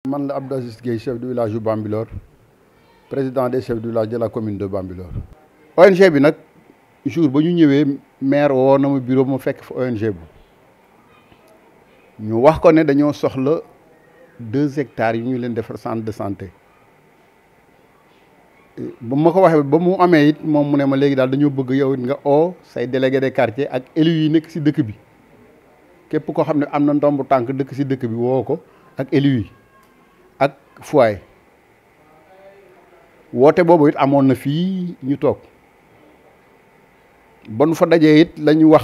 Man la Abdou Aziz Gueye, chef du village de Bambilor, président des chefs du village de la commune de Bambilor. ONG bi nag jour ba ñu ñëwee maire woo na ma bureau ma fekk fa ONG bu ñu wax ko ne dañoo soxla 2 hectares yu ñu leen defar centre de santé ba ma ko waxee ba mu amee it moom mu ne ma léegi daal dañoo bëgg yow it nga oo say délégué de quartier ak élus yi nekk ci dëkk bi képp koo xam ne am na ndombu tànk dëkk ci dëkk bi woo ko ak élus yi ak foyer woote boobu it amoon na fii ñu toog ba nu fa dajee it la ñu wax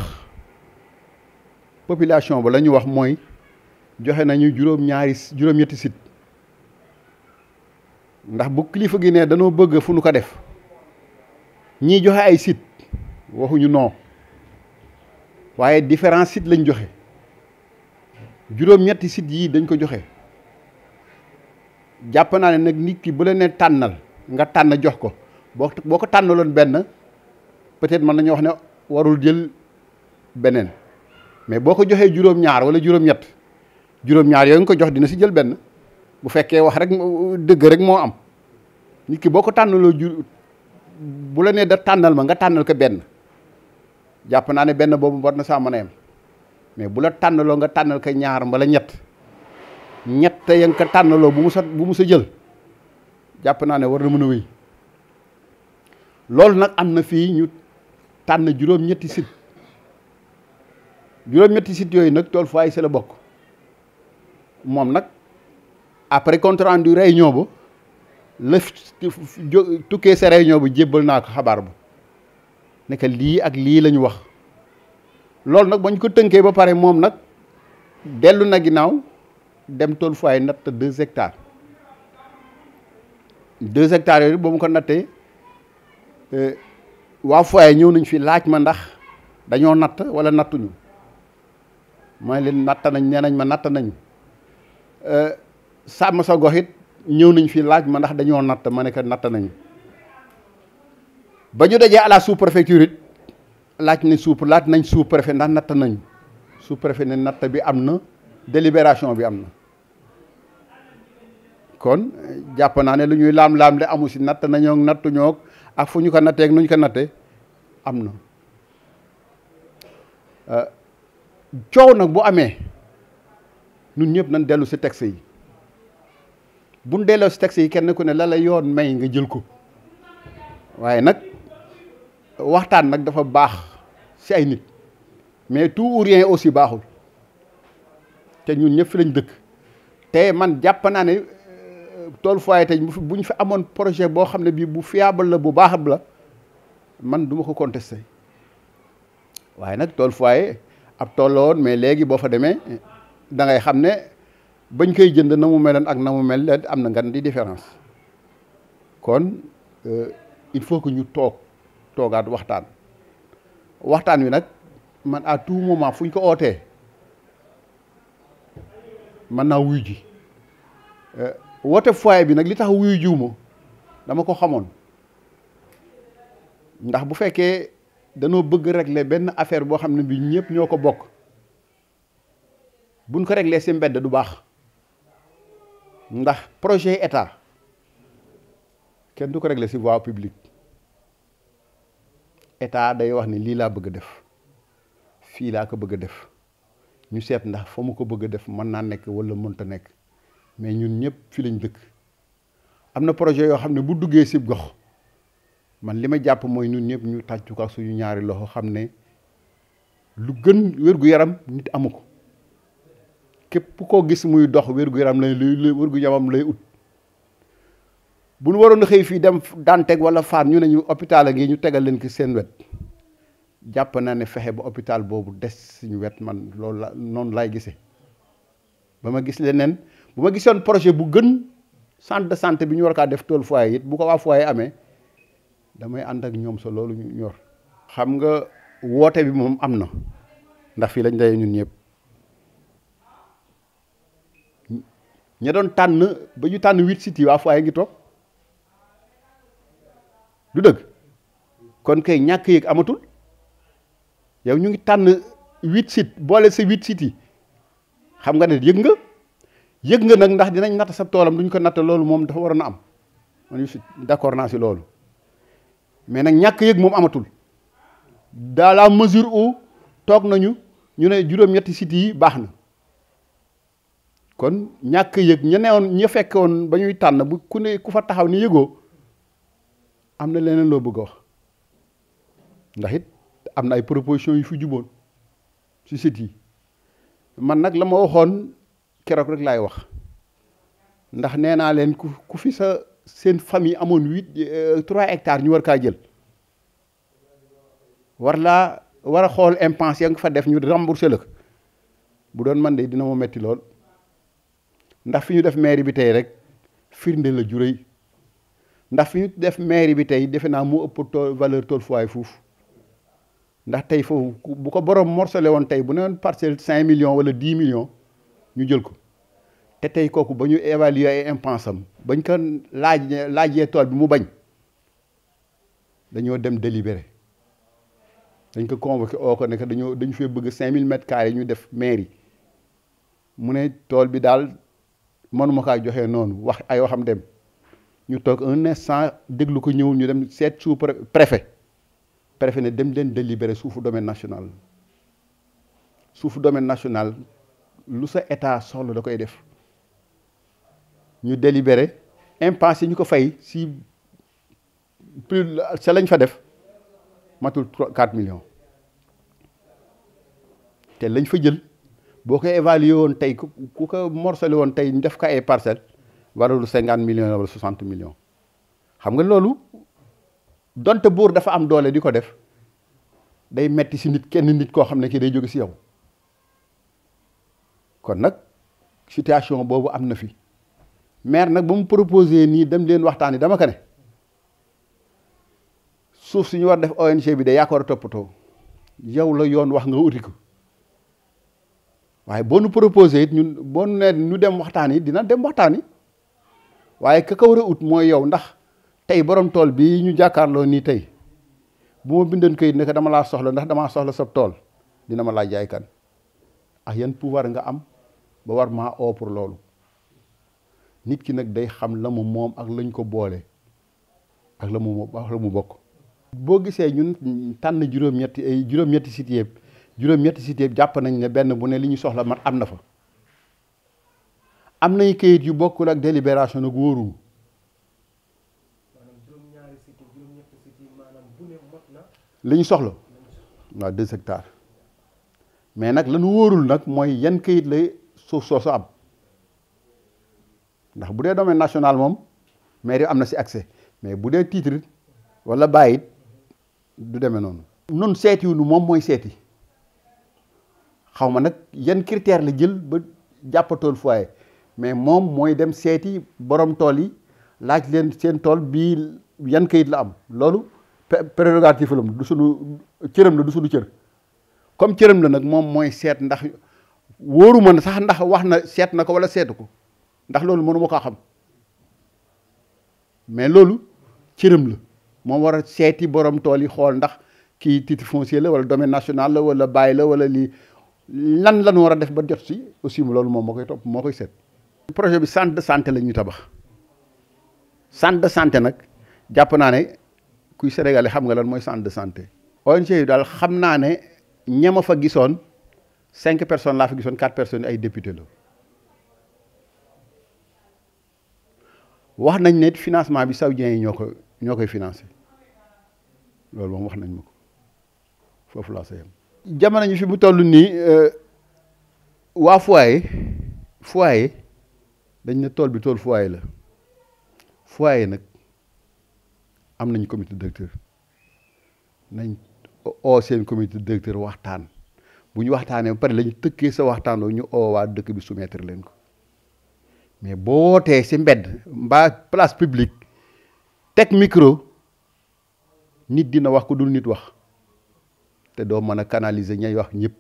population ba la ñu wax mooy joxe nañu juróom-ñetti site ndax bu kilifa gi ne danoo bëgg fu nu ko def ñii joxe ay site waxuñu non waaye différents sites lañ joxe juróom-ñetti sites yii dañ ko joxe jàpp naa ne nag nit ki bu la ne tànnal nga tànn jox ko boo ko tànnaloon benn peut-être mën nañu wax ne warul jël beneen mais boo ko joxee juróom-ñaar wala juróom-ñett juróom-ñaar yooyu nga ko jox dina si jël benn bu fekkee wax rek dëgg rek moo am nit ki boo ko tànnaloo bu la nee da tànnal ma nga tànnal ko benn jàpp naa ne benn boobu war na saa mën a yem mais bu la tànnaloo nga tànnal ko ñaar mbala ñett ya nga ko tànnaloo bu mu sa jël jàpp naa ne war na mën a wéy loolu nag am na fii ñu tànn juróom-ñetti site yooyu nag Tool Foyer si la bokk moom nag après compte rendu réunion ba la tukkee sa réunion bi jébbal naa ko xabaar ba ne que lii ak lii la ñu wax loolu nag bañ ko tënkee ba pare moom nag dellu na ginnaaw dem Tool Foyer natt 2 hectares 2 hectares yooyu ba mu ko nattee waa foyer ñëw nañ fi laaj ma ndax dañoo natt wala nattuñu mooy leen natt nañ nee nañ ma natt nañu sàmm sa gox it ñëw nañ fi laaj ma ndax dañoo natt ma ne que natt nañu ba ñu dajee à la sous-préfecture it laaj nañ sous-préfet ndax natt nañu sous-préfet ne natt bi am na délibération bi am na kon jàpp naa ne lu ñuy laam-laam le amu si natt nañoo nattuñoo ak fu ñu ko nattee ak nu ñu ko nattee am na coow nag bu amee ñun ñëpp nañ dellu si texte yi buñ delloo si texte yi kenn ku ne la la yoon may nga jël ko waaye nag waxtaan nag dafa baax si ay nit mais tout ou rien aussi baaxul te ñun ñëpp fi lañ dëkk te man jàpp naa ne Tool Foyer tey bu ñu fi amoon projet boo xam ne bii bu fiable la bu baax la man du ma ko contesté waaye nag Tool Foyer ab tool la woon mais léegi boo fa demee da ngay xam ne bañ koy jënd na mu meloon ak na mu mel am na ngan di différence kon il faut que ñu toogaat waxtaan wi nag man à tout moment fu ñu ko ootee mën naa wuyu ji woote foyer bi nag li tax wuyu jiwma dama ko xamoon ndax bu fekkee danoo bëgg régler benn affaire boo xam ne bi ñëpp ñoo ko bokk buñ ko régler si mbedd du baax ndax projet état kenn du ko régler si voie publique état day wax ni lii laa bëgg a def fii laa ko bëgg a def ñu seet ndax fa mu ko bëgg a def mën naa nekk wala mënta nekk mais ñun ñëpp fi lañ dëkk am na projet yoo xam ne bu duggee si gox man li ma jàpp mooy ñun ñëpp ñu tàccu ko suñu ñaari loxo xam ne lu gën wér-gu-yaram nit amu ko képp koo gis muy dox wér-gu-yaram wér-gu-yaram lay ut bu ñu waroon a xëy fii dem Dantec wala Fann ñu ne ñu hôpital a ngi ñu tegal leen ki seen wet jàpp naa ne fexe ba hôpital boobu des suñu wet man loolu la noonu laay gisee ba ma gis leneen bu ma gisoon projet bu gën centre de santé bi ñu war kaa def Tool Foyer it bu ko waa foyer amee damay ànd ak ñoom sa loolu ñu ñor xam nga woote bi moom am na ndax fii lañ daje ñun ñëpp ña doon tànn ba ñu tànn 8 sites yi waa foyer ngi toog du dëgg kon kay ñàkk yëg amatul yow ñu ngi tànn 8 sites boole sa 8 sites yi xam nga ne yëg nga yëg nga nag ndax dinañ natt sa toolam duñ ko natt loolu moom dafa waroon a am man je suis d'accord naa si loolu mais nag ñàkk yëg moom amatul dans la mesure où toog nañu ñu ne juróom-ñetti sites yi baax na kon ñàkk yëg ña newoon ña fekke woon ba ñuy tànn bu ku ne ku fa taxaw ni yëgoo am na leneen loo bëgg a wax ndax it am na ay propositions yu fi juboon ci sites yi man nag la ma waxoon keroog rek laay wax ndax nee naa leen ku fi seen famille amoon 3 hectares ñu war kaa jël war a xool impense ya nga fa def ñu remboursé la ko bu doon man de dina ma metti lool ndax fi ñu def mairie bi tey rek firnde la ju rëy ndax fi ñu def mairie bi tey defe naa mu ëpp valeur tool foyer fuuf ndax tey foofu bu ko borom morcelé woon tey bu ne woon parcelle 5 millions wala 10 millions ñu jël ko te tey kooku ba ñu évaluer ay impense am bañ ko laajee tool bi mu bañ dañoo dem délibéré dañ ko convoqué oo ko ne que dañu fee bëgg 5000 mètres carrés ñu def mairie mu ne tool bi daal mënuma kaa joxee noonu wax ay waxam dem ñu toog un instant déglu ko ñëwul ñu dem seet sous préfet ne dem leen délibéré suufu domaine national suufu domaine national lu sa état soxla da koy def ñu délibéré impense yi ñu ko fay si plus sa lañ fa def matul 4 millions te lañ fa jël boo ko évalué woon tey ku ko morcelé woon tey ñu def ko ay parcelles waralu 50 millions wala 60 millions xam nga loolu donte buur dafa am doole di ko def day metti si kenn nit koo xam ne kii day jóge si yow kon nag situation boobu am na fi maire nag ba mu proposé nii dem leen waxtaani dama ko ne suuf si ñu war def ONG bi de yaa ko war a toppatoo yow la yoon wax nga uti ko waaye boo nu proposé it ñun boo nu nee ñu dem waxtaan yi dina dem waxtaan yi waaye ka ko war a ut mooy yow ndax tey borom tool bi ñu jàkkaarloo nii tey bu ma bindoon kayit ne dama laa soxla ndax damaa soxla sa tool dina ma laaj jaay kan ak yan pouvoir nga am ba war maa oo pour loolu nit ki nag day xam la mu moom ak lañ ko boole ak la mu bokk. boo gisee ñun tànn juróom-ñetti sites yëpp jàpp nañ ne benn bu ne li ñu soxla mat am na fa am nay kayit yu bokkul ak délibération nag wóoru li ñu soxla waaw 2 hectares mais nag lañu wóorul nag mooy yan kayit la suuf soosu am ndax bu dee domaine national moom mairie am na si accès mais bu dee titre wala bàyyit du demee noonu. nun seetiwunu moom mooy seeti xaw ma nag yan critère la jël ba jàppatool foyer mais moom mooy dem seeti borom tool yi laaj leen seen tool bii yan kayit la am loolu prérogative la du sunu cëram la du sunu cër comme cëram la nag moom mooy seet ndax wóoruma na sax ndax wax na seet na ko wala seetu ko ndax loolu mënuma koo xam mais loolu cëram la moom war a seeti borom tool yi xool ndax kii titre foncier la wala domaine national la wala bàyyi la wala lii lan war a def ba jot si aussi loolu moom moo koy topp moo koy seet. projet bi centre de santé la ñuy tabax centre de santé nag jàpp naa ne kuy sénégalais xam nga lan mooy centre de santé. ONG yi daal xam naa ne ñama fa gisoon 5 personnes laa fa gisoon 4 personnes ay député la wax nañ ne financement bi saoudien yi ñoo koy financé loolu moom wax nañ ma ko foofu laa sa yem. jamono ñu fi mu toll nii waa foyer dañ ne tool bi tool foyer la foyer nag am nañ comité directeur nañ oo seen comité directeur waxtaan bu ñu waxtaanee ba pare la ñu tëkkee sa waxtaanoo ñu oo waa dëkk bi soumettre leen ko mais boo wootee si mbedd mbaa place publique teg micro nit dina wax ko dul nit wax te doo mën a canaliser ñay wax ñëpp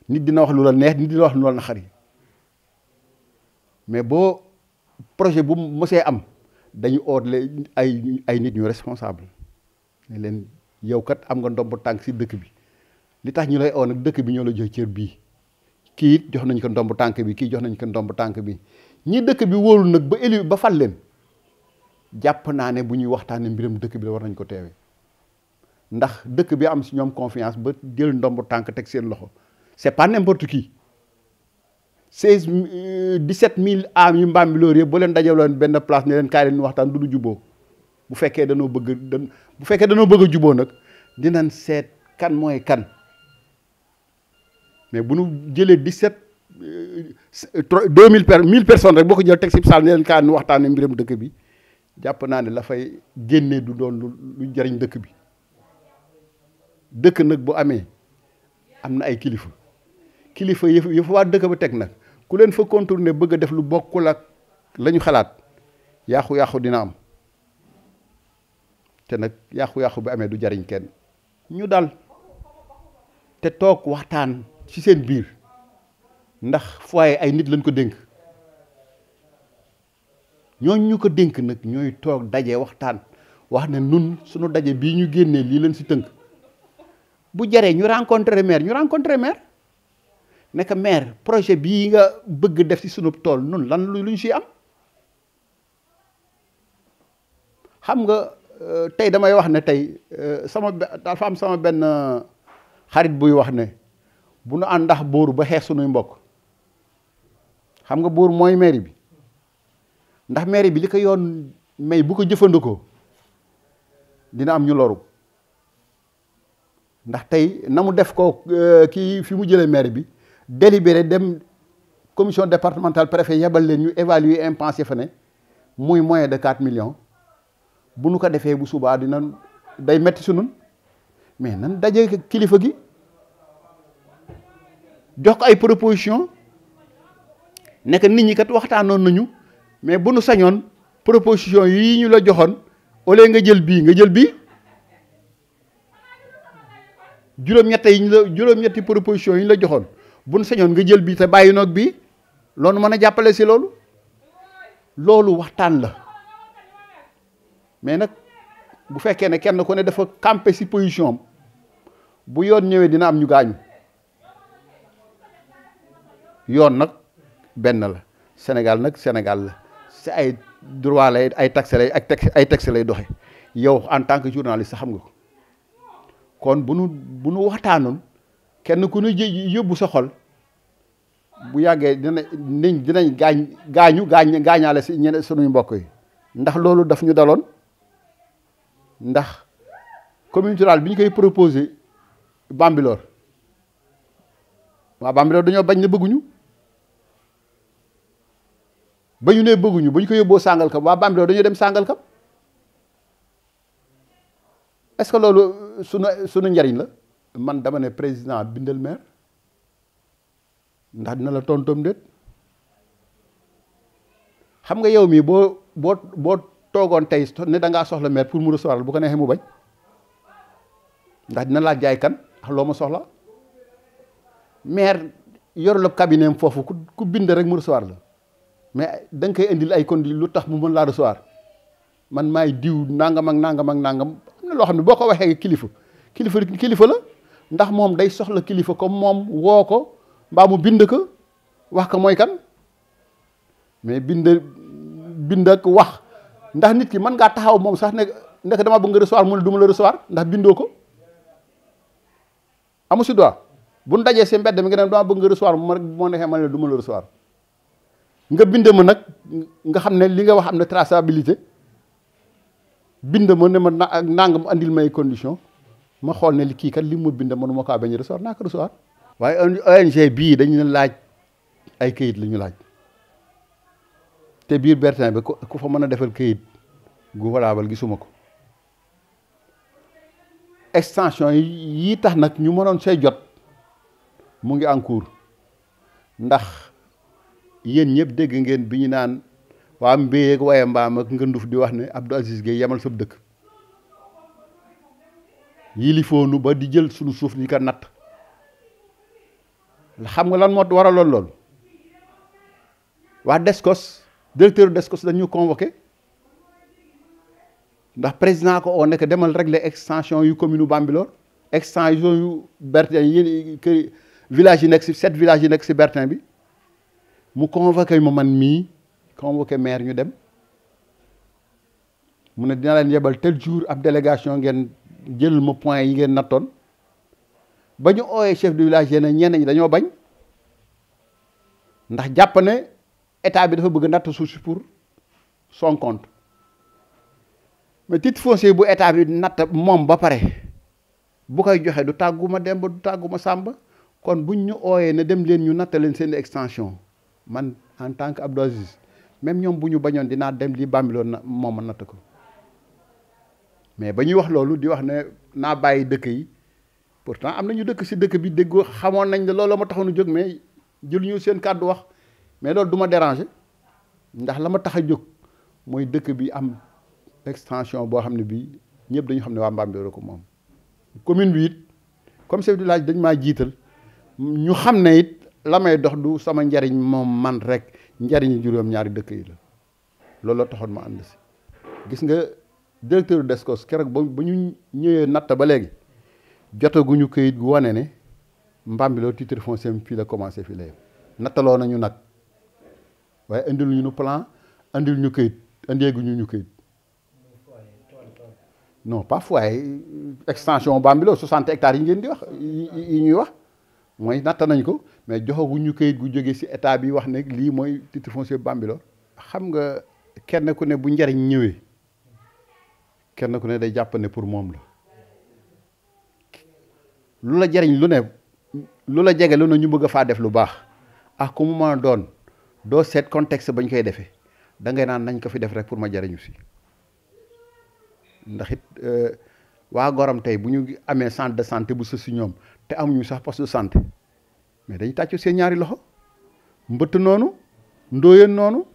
nit dina wax lu la neex nit dina wax lu la naqari mais boo projet bu mosee am dañu ootle ay nit ñu responsable ne leen yow kat am nga ndomb tànk si dëkk bi li tax ñu lay oo nag dëkk bi ñoo la jox cër bii kii it jox nañ ko ndomb tànk bi kii jox nañ ko ndomb tànk bi ñi dëkk bi wóolu nag ba élu ba fal leen jàpp naa ne bu ñuy waxtaanee mbiram dëkk bi la war nañ ko teewee ndax dëkk bi am si ñoom confiance ba jël ndomb tànk teg seen loxo c'est pas n'importe qui 17 000 âmes yu Bambilor yëpp boo leen dajaloon benn place ne leen kaay leen waxtaan du juboo bu fekkee danoo bëgg a juboo nag dinañ seet kan mooy kan mais bu nu jëlee 1000 personnes rek boo ko jël teg si saal ne leen kaay leen waxtaanee mbiram dëkk bi jàpp naa ne la fay génnee du doon lu jariñ dëkk bi dëkk nag bu amee am na ay kilifa yëf waa dëkk ba teg nag ku leen fa contourner bëgg a def lu bokkul ak la ñu xalaat yàqu-yàqu dina am te nag yàqu-yàqu bi amee du jariñ kenn ñu dal te toog waxtaan ci seen biir ndax foyer ay nit lañ ko dénk ñooñ ñu ko dénk nag ñooy toog daje waxtaan wax ne nun suñu daje bii ñu génnee lii leen si tënk bu jaree ñu rencontrer maire nekk maire projet bii nga bëgg def ci sunu tool nun lan lu ñu siy am xam nga tey damay wax ne tey dafa am sama benn xarit buy wax ne bu nu ànd ndax bóoru ba xeex sunuy mbokk xam nga bóoru mooy mairie bi ndax mairie bi li ko yoon may bu ko jëfandikoo dina am ñu loru ndax tey na mu def ko kii fi mu jëlee mairie bi délibéré dem commission départementale préfet yebal leen ñu évaluer impensé fa ne muy moyen de 4 millions bu nu ko defee bu subaa dina day metti su nun mais nan daje kilifa gi jox ko ay proposition nekk nit ñi kat waxtaanoon nañu mais bu nu sañoon proposition yi ñu la joxoon au lieu nga jël bii nga jël bii juróom-ñetti proposition yi ñu la joxoon bu nu sañoon nga jël bii te bàyyi noog bii loolu mën a jàppale si loolu waxtaan la mais nag bu fekkee ne kenn ku ne dafa campé si position am bu yoon ñëwee dina am ñu gaañu yoon nag benn la Sénégal nag Sénégal la si ay droit lay ay taxe lay ay texte lay doxe yow en tant que journaliste xam nga ko kon bu nu waxtaanoon kenn ku ne yóbbu sa xol bu yàggee dinañ gaañaale si ñeneen sunuy mbokk yi ndax loolu daf ñu daloon ndax commune rurale bi ñu koy proposé Bambilor waa Bambilor dañoo bañ ne bëgguñu ba ñu nee bëgguñu ba ñu ko yóbboo Sangalkam waa Bambilor dañoo dem Sangalkam est-ce que loolu sunu njariñ la man dama ne président bindal maire ndax dina la tontoom déet xam nga yow mii boo toogoon tey ne da ngaa soxla maire pour mu recevoir bu ko neexee mu bañ ndax dina laa jaay kan ak loo ma soxla maire yor la cabinet foofu ku bind rek mu recevoir la mais da nga koy indil ay conditions lu tax mu mën laa recevoir man maay diw nangam ak nangam ak nangam am na loo xam ne boo ko waxee kilifa la ndax moom day soxla kilifa comme moom woo ko mbaa mu bind ko wax ko mooy kan mais bind ak wax ndax nit ki mën ngaa taxaw moom sax ne dama bëgg nga recevoir mu ne du ma la recevoir ndax bindoo ko amu si droit bu nu dajee si mbedd mi nga ne dama bëgg nga recevoir moo neexee ma ne du ma la recevoir nga bind ma nag nga xam ne li nga wax am na traçabilité bind ma ne ma nangam andil may condition ma xool ne kii kat li mu bind mënuma kaa bañ a recevoir naa ko recevoir waaye ONG bii dañu laaj ay këyit la ñu laaj te biir Bertin bi ku fa mën a defal këyit gu valable gisuma ko extension yi tax nag ñu mënoon say jot mu ngi en cours ndax yéen ñëpp dégg ngeen bi ñu naan waa mbéy ak waaye mbaam ak ngënduf di wax ne Abdou Aziz Gueye yemal sab dëkk yilifoonu ba di jël suñu suuf di ko natt xam nga lan moo waraloon loolu waa Descos directeur Descos dañu convoqué ndax président ko oo nekk demal régler extension yu commune Bambilor extension yu Bertin yi village yi nekk si 7 villages yi nekk si Bertin bi mu convoqué ma man mii convoqué maire ñu dem mu ne dina leen yebal tel jour ab délégation ngeen jël ma point yi ngeen nattoon ba ñu ooyee chef de village yéen ñenn ñi dañoo bañ ndax jàpp ne état bi dafa bëgg natt suuf si pour son compte mais titre foncier bu état bi natt moom ba pare bu koy joxe du tàgguma Demba du tàgguma Sàmba kon buñ ñu ooyee ne dem leen ñu natta leen seen extension man en tant que Abdou Aziz même ñoom bu ñu bañoon dinaa dem li Bambilor na moom ma natt ko mais ba ñuy wax loolu di wax ne naa bàyyi dëkk yi pourtant am na ñu dëkk si dëkk bi déggoo xamoon nañ ne loolu ma taxoon a jóg mais jëluñu seen kàddu wax mais loolu du ma déranger ndax la ma tax a jóg mooy dëkk bi am extension boo xam ne bii ñëpp dañu xam ne waa Bambilor ko moom. commune bi it comme chef de village dañ maa jiital ñu xam ne it la may dox du sama njariñ moom man rek njariñu juróom-ñaari dëkk yi la loolu la taxoon ma ànd si. gis nga directeur Descos keroog ba ñu ñëwee natt ba léegi jotaguñu këyit gu wane ne Bambilor titre foncier fii la commencé fii la yem nattaloo nañu nag waaye indil ñu plan indil ñu këyit indeeguñu ñu këyit non pas foyer extension Bambilor 60 hectares yi ngeen di wax yi ñuy wax mooy natta nañ ko mais joxaguñu këyit gu jógee ci état bi wax ne lii mooy titre foncier Bambilor. xam nga kenn ku ne bu njariñ ñëwee kenn ku ne day jàpp ne pour moom la lu la jariñ lu ne lu la jege lu ne ñu bëgg a faa def lu baax ak ku mu mën a doon doo seet contexte bañ koy defee da ngay naan nañ ko fi def rek pour ma jariñu si ndax it waa Gorom tey bu ñu amee centre de santé bu sës si ñoom te amuñu sax poste de santé mais dañu tàccu seen ñaari loxo mbëtt noonu ndóoyeen noonu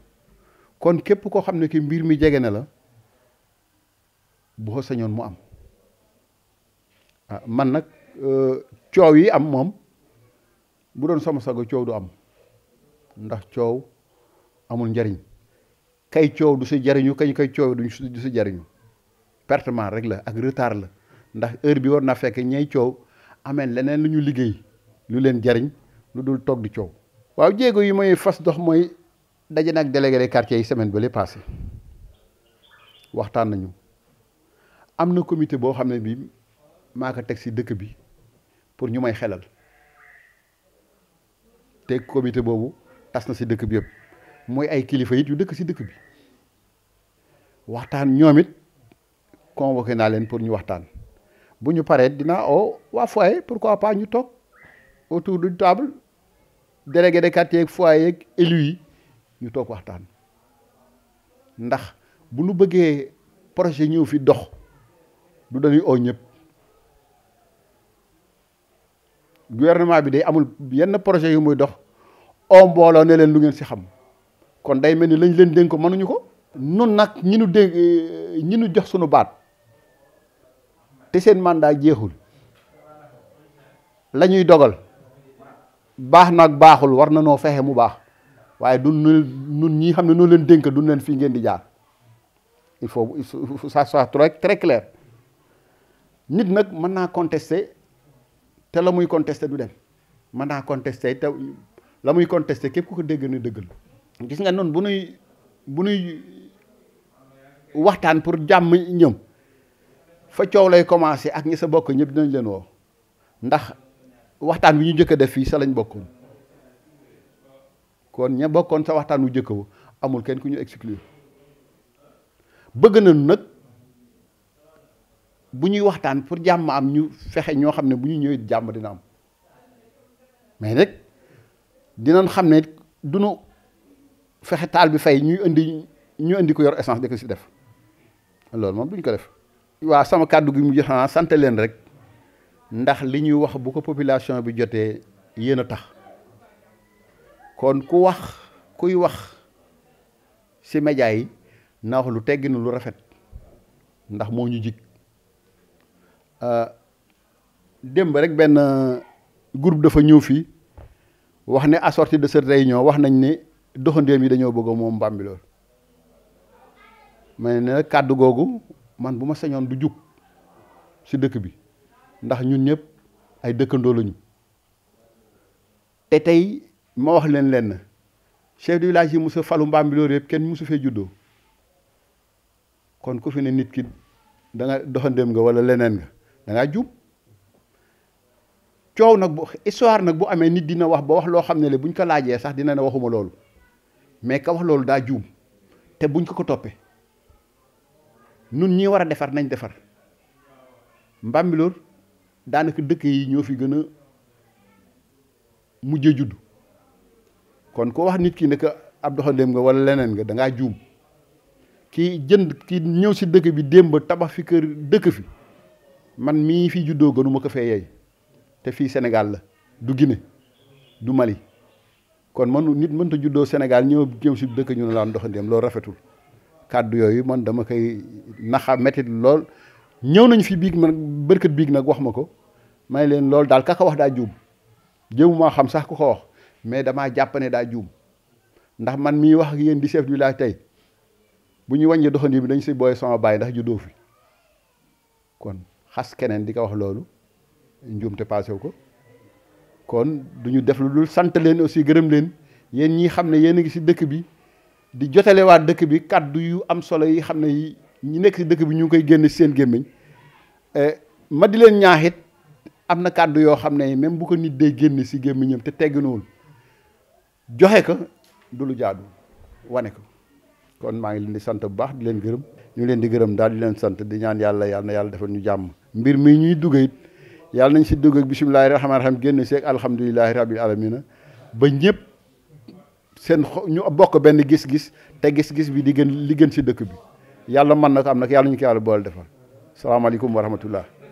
kon képp koo xam ne ki mbir mi jege na la bu ko sañoon mu am man nag coow yi am moom bu doon sama sago coow du am ndax coow amul njariñ kay coow du si jariñu kañ koy coow du si jariñu pertement rek la ak retard la ndax heure bi war naa fekk ñay coow ameen leneen lu ñu liggéey lu leen jariñ lu dul toog di coow. waaw jéego yi mooy fas dox mooy daje nag délégué des quartiers yi semaine ba lay passé waxtaan nañu am na comité boo xam ne bii maa ko teg si dëkk bi pour ñu may xelal te comité boobu tas na si dëkk bi yëpp mooy ay kilifa it yu dëkk si dëkk bi waxtaan ñoom it convoqué naa leen pour ñu waxtaan bu ñu paree dinaa oo waa foyer pourquoi pas ñu toog autour d'une table délégué de quartier yeeg foyer yeeg élus yi ñu toog waxtaan ndax bu ñu bëggee projet ñëw fi dox du dañuy oo ñëpp gouvernement bi day amul yenn projet yu muy dox oo mbooloo ne leen lu ngeen si xam kon day mel ni lañ leen dénk ko mënuñu ko. nun nag ñi nu dénk ñi nu jox sunu baat te seen mandat jeexul la ñuy dogal baax nag baaxul war na noo fexe mu baax waaye du nun ñi xam ne noo leen dénk du leen fii ngeen di jaar il faut ça soit très clair. nit nag mën naa contester te la muy contester du dem mën naa contester te la muy contester képp ku ko dégg ne dëgg la. gis nga noonu bu nuy waxtaan pour jàmm ñëw fa coow lay commencé ak ñi sa bokk ñëpp dinañ leen woo ndax waxtaan wi ñu jëkk a def fii sa lañ bokkoon kon ña bokkoon sa waxtaan wu jëkk wu amul kenn ku ñu exclure bëgg nañu nag bu ñuy waxtaan pour jàmm am ñu fexe ñoo xam ne bu ñu ñëwee jàmm dina am mais nag dinañ xam ne duñu fexe taal bi fay ñu indi ko yor essence di ko si def loolu moom duñ ko def. waa sama kàddu gi mu jox naa sant leen rek ndax li ñuy wax bu ko population bi jotee yéen a tax kon kuy wax si média yi na wax lu tegginu lu rafet ndax moo ñu jig démb rek benn groupe dafa ñëw fii wax ne à sortir de cette réunion wax nañ ne doxandéem yi dañoo bëgg moom Bambilor mais ne kàddu googu man bu ma sañoon du jug si dëkk bi ndax ñun ñëpp ay dëkkandoo lañu te tey ma wax leen lenn chef de village yi musa falu Bambilor yëpp kenn musu fee juddoo kon ku fi ne nit ki da nga doxandéem nga wala leneen nga da ngaa juum coow nag bu histoire nag bu amee nit dina wax ba wax loo xam ne le buñ ko laajee sax dina ne waxuma loolu mais ka wax loolu daa juum te buñ ko toppee nun ñi war a defar nañ defar Bambilor daanaka dëkk yi ñoo fi gën a mujjee judd kon ko wax nit ki ne que ab doxandéem nga wala leneen nga da ngaa juum kii jënd kii ñëw si dëkk bi démb tabax fi kër dëkk fi man mii fi juddoo gënuma ko fee yey te fii Sénégal la du Guinée du Mali kon man nit mënta juddoo Sénégal ñëw si dëkk ñu ne laan doxandéem loolu rafetul kàddu yooyu man dama koy naxa métit lool ñëw nañ fi biig man bërkët biig nag wax ma ko may leen loolu daal ka ko wax daa juum jéemu maa xam sax ku ko wax mais damaa jàpp ne daa juum ndax man mii wax ak yéen di chef du village tey bu ñu wàññee doxandi bi dañ si booy sama baay ndax juddoo fi kon xas keneen di ko wax loolu njuum te passé ko kon du ñu def lu dul sant leen aussi gërëm leen yéen ñi xam ne yéen a ngi si dëkk bi di jotale waa dëkk bi kàddu yu am solo yi xam ne ñi nekk si dëkk bi ñu ngi koy génn si seen gémmiñ ma di leen ñaaxit am na kàddu yoo xam ne même bu ko nit day génn si gémmiñam te tegginuwul joxe ko du lu jaadu wane ko kon maa ngi leen di sant bu baax di leen gërëm ñu leen di gërëm daal di leen sant di ñaan yàlla yàlla na yàlla defal ñu jàmm mbir mi ñuy dugg it yàlla nañ si dugg ak bisimilahi rahmaani rahim génn seeg alhamdulilahi rabil alamina ba ñëpp seen ñu bokk benn gis-gis te gis-gis bi di gën li gën si dëkk bi yàlla mën na ko am nag yàlla ñu ko yàlla boole defal salaamaaleykum wa rahmatullah